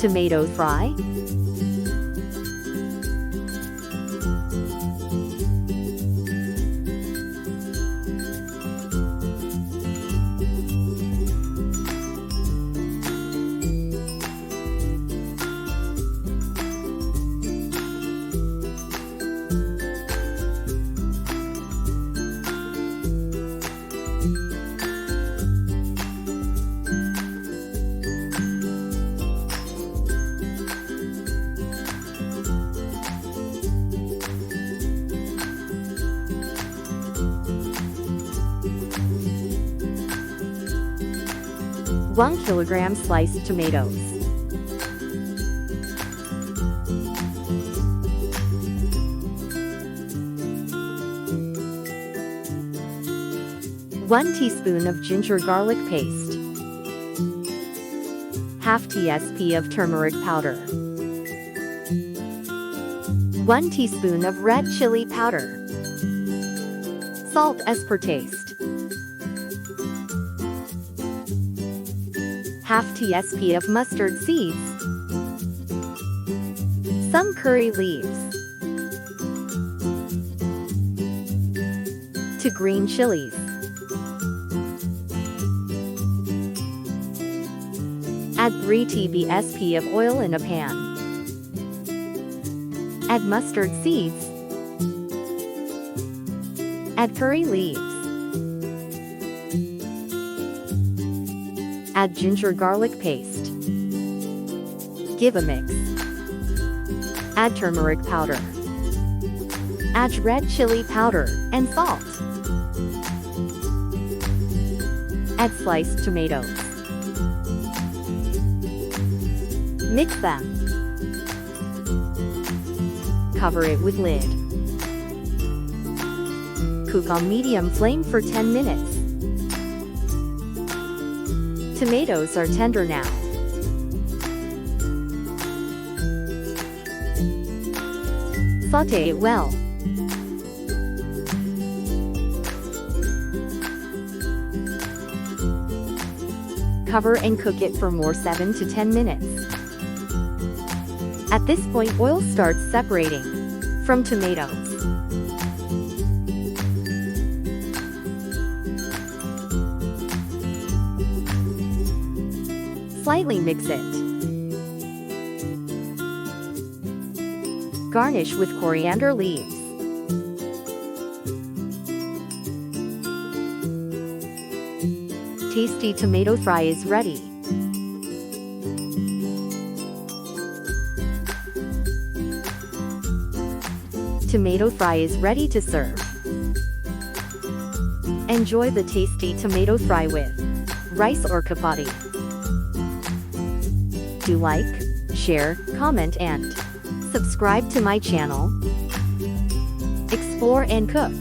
Tomato fry. One kilogram sliced tomatoes. One teaspoon of ginger garlic paste. Half tsp of turmeric powder. 1 teaspoon of red chili powder. Salt as per taste. Half tsp of mustard seeds. Some curry leaves. 2 green chilies. Add 3 tablespoons of oil in a pan. Add mustard seeds. Add curry leaves. Add ginger garlic paste. Give a mix. Add turmeric powder. Add red chili powder and salt. Add sliced tomatoes. Mix them. Cover it with lid. Cook on medium flame for 10 minutes. Tomatoes are tender now. Sauté it well. Cover and cook it for more 7 to 10 minutes. At this point, oil starts separating from tomatoes. Slightly mix it. Garnish with coriander leaves. Tasty tomato fry is ready. Tomato fry is ready to serve. Enjoy the tasty tomato fry with rice or chapati. Do like, share, comment and subscribe to my channel. Explore and cook.